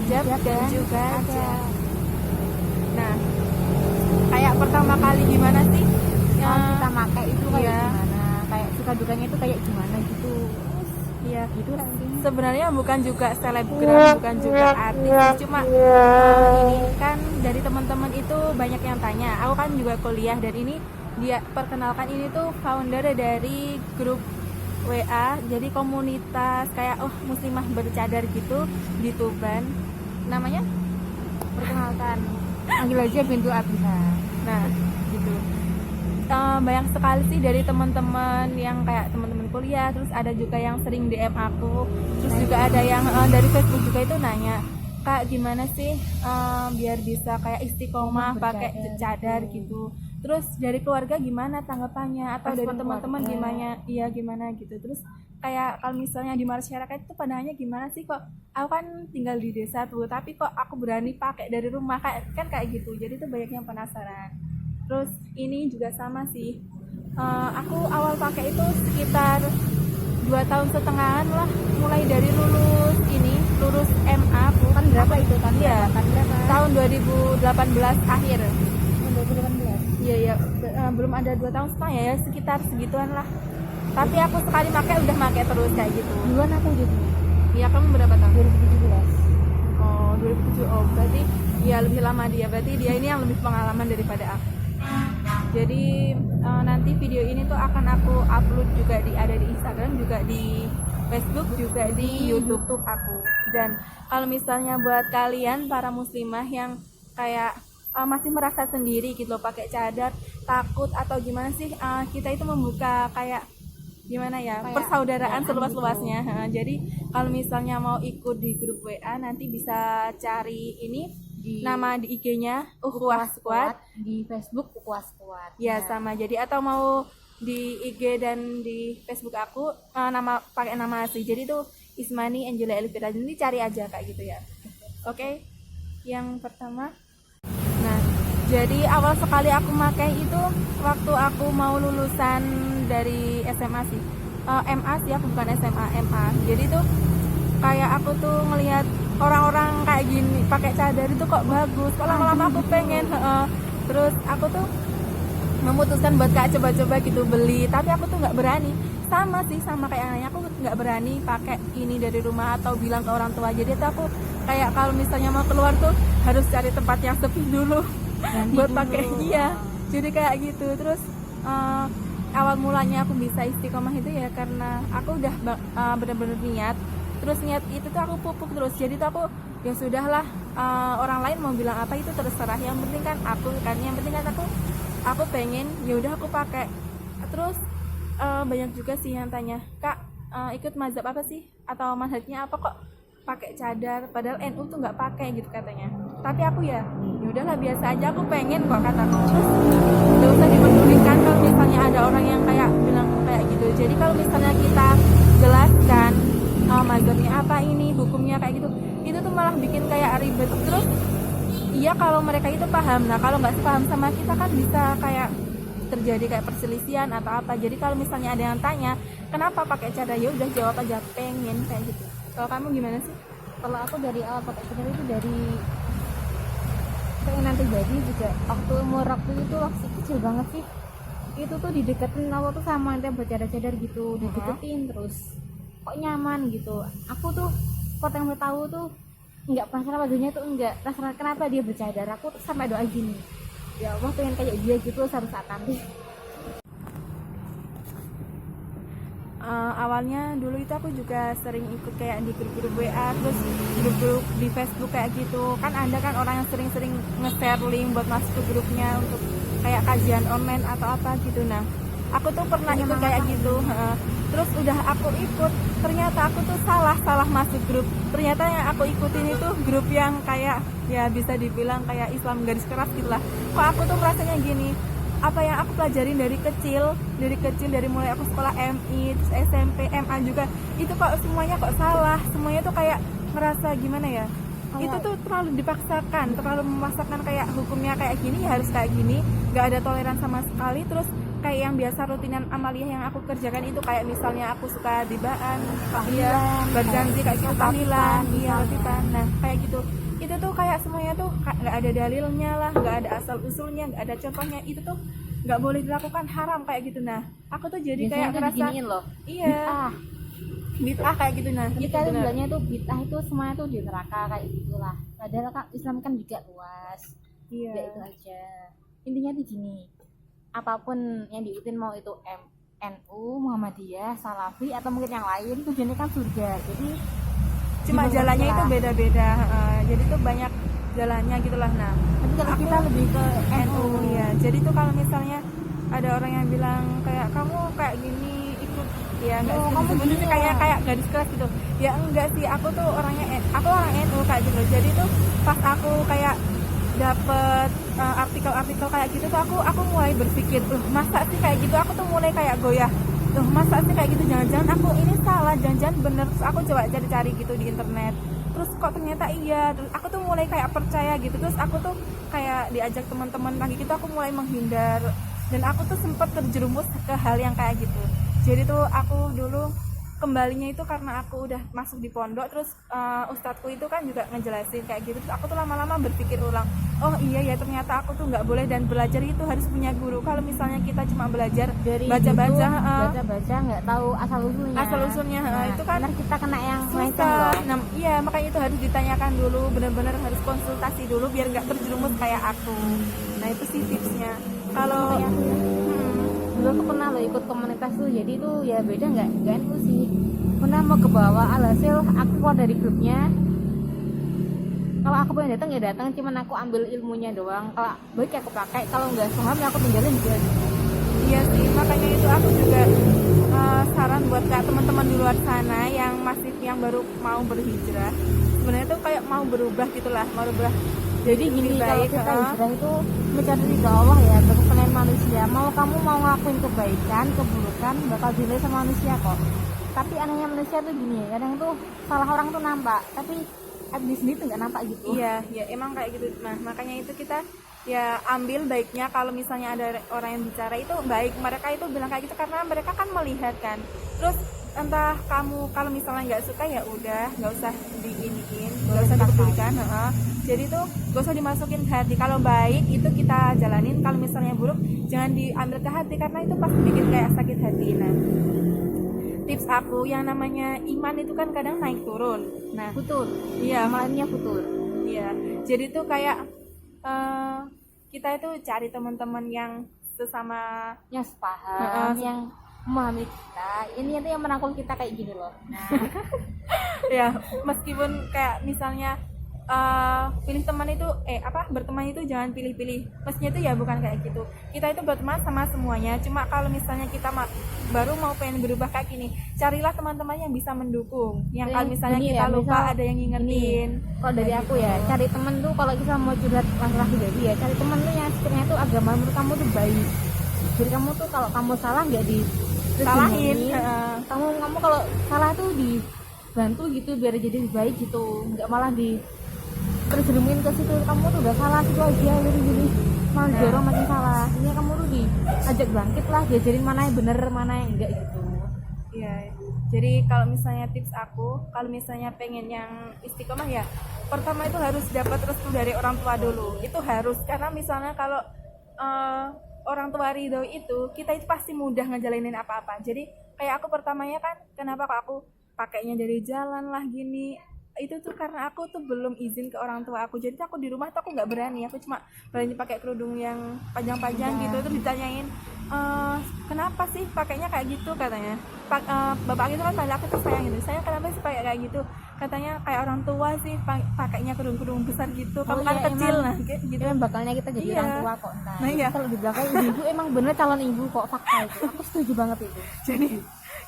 hijab dan juga ada. Nah, kayak pertama kali gimana sih Yang kita pakai itu kayak iya. gimana, kayak suka dukanya itu kayak gimana gitu. Iya, Gitu lah intinya. sebenarnya bukan juga selebgram, bukan juga artis, cuma ini kan dari teman-teman itu banyak yang tanya. Aku kan juga kuliah dan ini dia perkenalkan ini tuh founder dari grup WA, jadi komunitas kayak muslimah bercadar gitu di Tuban. Namanya? Perkenalkan, panggil aja Bintu Abiha. Nah, gitu. Banyak sekali sih dari teman-teman yang kayak teman-teman kuliah, terus ada juga yang sering DM aku, terus juga ada yang dari Facebook juga itu nanya, Kak gimana sih biar bisa kayak istiqomah pakai cadar gitu. Terus dari keluarga gimana tanggapannya, atau dari Respon teman-teman keluarga. gimana, iya gimana gitu. Terus kayak kalau misalnya di masyarakat itu pandangannya gimana sih, kok aku kan tinggal di desa tuh tapi kok aku berani pakai dari rumah, kan kayak gitu. Jadi tuh banyak yang penasaran. Terus ini juga sama sih. Aku awal pakai itu sekitar 2 tahun setengahan lah, mulai dari lulus MA aku. Kan berapa itu kan? Iya, Kan berapa? tahun 2018 akhir. Tahun 2018. Iya ya, belum ada 2 tahun setengah ya, sekitar segituan lah. Tapi aku sekali pakai udah pakai terus kayak gitu. Duluan aku jadi Iya, kamu berapa tahun? 2017. Oh, 2007. Oh, berarti ya lebih lama dia. Berarti dia ini yang lebih pengalaman daripada aku. Jadi nanti video ini tuh akan aku upload juga ada di Instagram, juga di Facebook, juga di YouTube aku. Dan kalau misalnya buat kalian para muslimah yang kayak masih merasa sendiri gitu loh pakai cadar, takut atau gimana sih, kita itu membuka kayak gimana ya, Kayak persaudaraan gitu. seluas-luasnya. Jadi kalau misalnya mau ikut di grup WA nanti bisa cari ini nama di IG-nya Ukhuwah Squad. Di Facebook Ukhuwah Squad. Ya Nah, sama. Jadi atau mau di IG dan di Facebook aku pakai nama asli. Jadi tuh Ismani Angela Elvira. Nanti cari aja kayak gitu ya. Oke. Yang pertama. Nah, jadi awal sekali aku pakai itu waktu aku mau lulusan dari SMA sih. MA sih, aku bukan SMA, MA. Jadi tuh kayak aku tuh ngelihat orang-orang kayak gini pakai cadar itu kok bagus, kok lama-lama aku pengen. Terus aku tuh memutuskan buat kayak coba-coba gitu beli, tapi aku tuh nggak berani. Sama sih, sama kayak anaknya, aku nggak berani pakai ini dari rumah atau bilang ke orang tua. Jadi tuh aku kayak kalau misalnya mau keluar tuh harus cari tempat yang sepi dulu buat pakai. Iya, jadi kayak gitu. Terus awal mulanya aku bisa istiqomah itu ya karena aku udah bener-bener niat. Terus niat itu tuh aku pupuk terus. Jadi tuh aku ya sudahlah, orang lain mau bilang apa itu terserah. Yang penting kan yang penting kan aku pengen, ya udah aku pakai. Terus banyak juga sih yang tanya, Kak ikut mazhab apa sih, atau mazhabnya apa kok pakai cadar, padahal NU tuh nggak pakai gitu katanya. Tapi aku ya udahlah biasa aja, aku pengen kok kataku. Terus nggak usah dipedulikan kalau misalnya ada orang yang kayak bilang kayak gitu. Jadi kalau misalnya kita jelaskan mazhabnya apa, ini hukumnya kayak gitu, itu tuh malah bikin kayak ribet. Terus iya kalau mereka itu paham, nah kalau nggak paham sama kita kan bisa kayak terjadi kayak perselisihan atau apa. Jadi kalau misalnya ada yang tanya kenapa pakai cadar, ya udah jawab aja pengen kayak gitu. Kalau kamu gimana sih? kalau aku dari awal pakai cadar itu dari keinginan pribadi juga. Waktu umur waktu itu waktu kecil banget sih, itu tuh dideketin awal tuh sama yang bercadar-cadar gitu, dideketin terus kok nyaman gitu. Aku tuh kok yang tahu tuh nggak penasaran wajahnya tuh, nggak penasaran kenapa dia bercadar. Aku tuh sampai doa gini, ya Allah pengen kayak dia gitu satu saat nanti. Awalnya dulu itu aku juga sering ikut kayak di grup-grup WA, terus grup-grup di Facebook kayak gitu. Kan ada kan orang yang sering-sering nge-share link buat masuk ke grupnya untuk kayak kajian online atau apa gitu. Nah, aku tuh pernah ikut kayak gitu. Terus udah aku ikut, ternyata aku tuh salah masuk grup. Ternyata yang aku ikutin itu grup yang kayak ya bisa dibilang kayak Islam garis keras gitu lah. Kok aku tuh merasanya gini, apa yang aku pelajarin dari kecil dari mulai aku sekolah MI, terus SMP, MA juga, itu kok semuanya kok salah, semuanya tuh kayak merasa gimana ya, itu tuh terlalu terlalu memaksakan, kayak hukumnya kayak gini ya harus kayak gini, nggak ada toleran sama sekali. Terus kayak yang biasa rutinan amaliah yang aku kerjakan itu kayak misalnya aku suka dibaan, iya, berjanji kayak gitu, tahlilan, iya, latihan, nah kayak gitu. itu tuh kayak semuanya tuh nggak ada dalilnya lah, nggak ada asal usulnya, nggak ada contohnya, itu tuh nggak boleh dilakukan, haram kayak gitu. Nah aku tuh jadi biasanya kayak tuh ngerasa diginiin loh, iya bid'ah kayak gitu. Nah jadi itu kalian benar. bilangnya tuh bid'ah itu semuanya tuh di neraka kayak gitulah, padahal kan Islam kan juga luas. Iya Ya itu aja, intinya tuh gini, apapun yang diikutin mau itu NU, Muhammadiyah, Salafi atau mungkin yang lain, tujuannya kan surga. Jadi cuma dimengerti jalannya itu lah. beda-beda, jadi tuh banyak jalannya gitulah. Nah Tapi kalau kita lebih ke NU. ya jadi tuh kalau misalnya ada orang yang bilang kayak kamu kayak gini ikut, ya nggak Oh, sih kamu sebenarnya gini kayak ya? kayak gadis kelas gitu. Ya enggak sih, aku tuh orangnya aku orang NU kayak gitu. Jadi tuh pas aku kayak dapet artikel-artikel kayak gitu tuh aku mulai berpikir, masa sih kayak gitu, aku tuh mulai kayak goyah, masa sih kayak gitu, jangan-jangan aku ini salah, jangan-jangan bener. Terus aku coba cari-cari gitu di internet, terus kok ternyata iya. Terus aku tuh mulai kayak percaya gitu, terus aku tuh kayak diajak teman-teman lagi gitu, aku mulai menghindar, dan aku tuh sempat terjerumus ke hal yang kayak gitu. Jadi tuh aku dulu kembalinya itu karena aku udah masuk di pondok, terus ustadku itu kan juga ngejelasin kayak gitu, terus aku tuh lama-lama berpikir ulang, oh iya ya ternyata aku tuh nggak boleh, dan belajar itu harus punya guru. Kalau misalnya kita cuma belajar Dari baca-baca, baca-baca nggak tahu asal usulnya. asal usulnya, itu kan Ntar kita kena yang melenceng susah. loh. Nah iya, makanya itu harus ditanyakan dulu, benar-benar harus konsultasi dulu biar nggak terjerumus kayak aku. Nah itu sih tipsnya. Kalau Kayak aku ya. Dulu aku pernah lo ikut komunitas tuh, jadi tuh ya beda nggak NU sih. Pernah mau ke bawah, alhasil aku keluar dari grupnya. Kalau aku pengen datang ya datang, cuman aku ambil ilmunya doang. Kalau baik ya aku pakai, kalau nggak paham ya aku tinggalin juga. iya sih, makanya itu aku juga saran buat kayak teman-teman di luar sana yang baru mau berhijrah, sebenarnya tuh kayak mau berubah gitulah, mau berubah. Jadi gini, lebih kalau baik, kita hijrah itu mencari ridha Allah ya, berkenan manusia. Kamu mau ngelakuin kebaikan, keburukan bakal dinilai sama manusia kok. Tapi anehnya manusia tuh gini ya, kadang tuh salah orang tuh nampak, tapi di sendiri tuh nggak nampak gitu. Iya, ya emang kayak gitu. Nah, makanya itu kita ya ambil baiknya. Kalau misalnya ada orang yang bicara itu baik, mereka itu bilang kayak gitu karena mereka kan melihat kan. Terus entah kamu kalau misalnya nggak suka ya udah, nggak usah diiniin, nggak usah dipedulikan. Jadi tuh nggak usah dimasukin ke hati. Kalau baik itu kita jalanin, kalau misalnya buruk jangan diambil ke hati karena itu pasti bikin kayak sakit hati. Nah, tips aku, yang namanya iman itu kan kadang naik turun. Nah, Futur, iya, amalannya futur. iya, jadi tuh kayak kita itu cari teman-teman yang sesama, Yang sepaham, yang memahami kita. Ini itu yang merangkul kita kayak gini loh. Nah, ya meskipun kayak misalnya pilih teman itu berteman itu jangan pilih-pilih. Mestinya itu ya bukan kayak gitu. Kita itu berteman sama semuanya. Cuma kalau misalnya kita baru mau pengen berubah kayak gini, carilah teman-teman yang bisa mendukung. Yang kalau misalnya Ini kita ya, lupa misal ada yang ngingetin. kalau dari aku ya, cari temen tuh kalau kita mau curhat masalah pribadi ya, cari temen tuh yang sekiranya tuh agama menurut kamu tuh baik. Jadi kamu tuh kalau kamu salah nggak Salahin. kamu kalau salah tuh dibantu gitu biar jadi lebih baik gitu, nggak malah terjerumin ke situ. Kamu tuh udah salah situ aja, jadi malah dorong makin salah. Ini kamu tuh diajak bangkit lah, diajarin mana yang bener mana yang enggak gitu. Iya. Jadi kalau misalnya tips aku, kalau misalnya pengen yang istiqomah ya, pertama itu harus dapat restu dari orang tua dulu. Itu harus, karena misalnya kalau orang tua ridho itu, kita itu pasti mudah ngejalanin apa-apa. Jadi kayak aku pertamanya kan, kenapa kok aku pakainya dari jalan lah gini, itu tuh karena aku tuh belum izin ke orang tua aku. Jadi aku di rumah tuh aku nggak berani, aku cuma berani pakai kerudung yang panjang-panjang gitu. Terus ditanyain, kenapa sih pakainya kayak gitu, katanya. Bapak itu kan panggil aku tuh sayang gitu, saya kenapa sih pakai kayak gitu, katanya kayak orang tua sih pakainya kerudung-kerudung besar gitu, kamu kan kecil, nah kayak gitu. Emang bakalnya kita jadi Iya. orang tua kok. Nah, iya. Kalau di belakang ibu emang bener calon ibu kok, fakta itu. Aku setuju banget itu.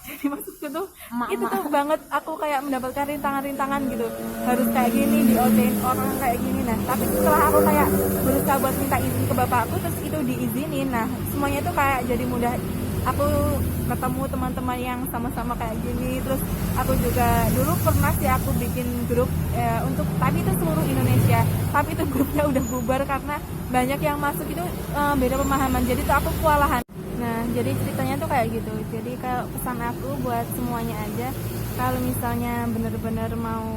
jadi maksudku tuh Emak-emak. itu tuh banget, aku kayak mendapatkan rintangan-rintangan gitu, harus kayak gini, diodein orang kayak gini. Nah tapi setelah aku kayak berusaha buat minta izin ke bapakku, terus itu diizinin. Nah semuanya tuh kayak jadi mudah. Aku ketemu teman-teman yang sama-sama kayak gini. Terus aku juga dulu pernah sih aku bikin grup tapi itu seluruh Indonesia, tapi itu grupnya udah bubar karena banyak yang masuk itu beda pemahaman, jadi tuh aku kewalahan. Nah jadi ceritanya tuh kayak gitu. Jadi kalau pesan aku buat semuanya aja, kalau misalnya bener-bener mau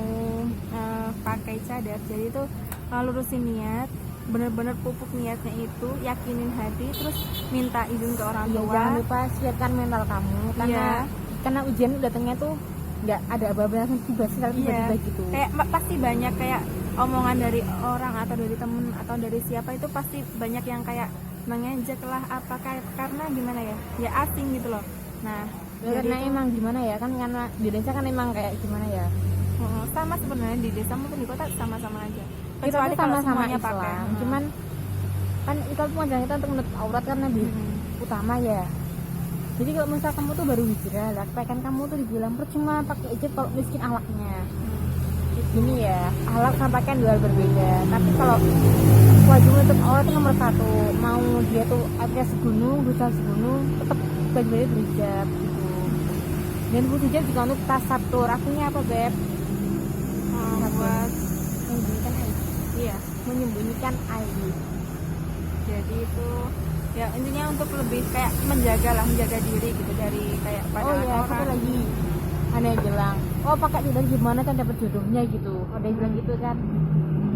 pakai cadar, jadi itu lurusin niat, bener-bener pupuk niatnya itu, yakinin hati, terus minta izin ke orang Iya, tua. jangan lupa siapkan mental kamu karena ujian datangnya tuh nggak ada apa-apa, langsung tiba-tiba gitu. Kayak pasti banyak kayak omongan dari orang atau dari temen atau dari siapa, itu pasti banyak yang kayak mengejek lah apa karena gimana ya asing gitu loh. Nah Karena emang gimana ya kan, karena di desa kan emang kayak gimana ya, sama sebenarnya di desa maupun di kota sama-sama aja, kita kecuali tuh kalau sama-sama semuanya Islam, pakai. cuman kan itu pengajaran kita untuk menutup aurat kan lebih utama ya. Jadi kalau misal kamu tuh baru hijrah lah, kan kamu tuh dibilang percuma pakai hijab kalau miskin akhlaknya. Gini ya, akhlak sama pakaian dua hal berbeda. Tapi kalau wajib menutup aurat itu nomor satu. Mau dia tuh ada segunung, berusaha segunung, tetap wajib berhijab gitu. Dan berhijab juga untuk tasatur. Artinya apa, Beb? Buat Menyembunyikan aib. iya, Menyembunyikan aib. jadi itu ya intinya untuk lebih kayak menjaga diri gitu dari kayak Oh pandangan iya, satu orang. lagi ada yang bilang, oh pakai cadar gimana kan dapat jodohnya gitu. Ada yang bilang gitu kan.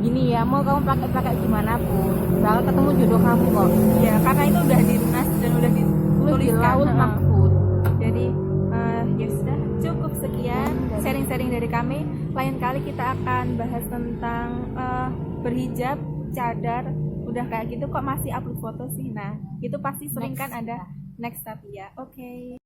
Gini ya, mau kamu pakai gimana pun bakal ketemu jodoh kamu kok. Iya, karena itu udah dinas dan udah Tulis di dituliskan. laut mahfud. Jadi ya sudah, cukup sekian sharing-sharing dari kami. Lain kali kita akan bahas tentang berhijab, cadar, udah kayak gitu kok masih upload foto sih. Nah itu pasti sering kan ada next tapi ya. Oke.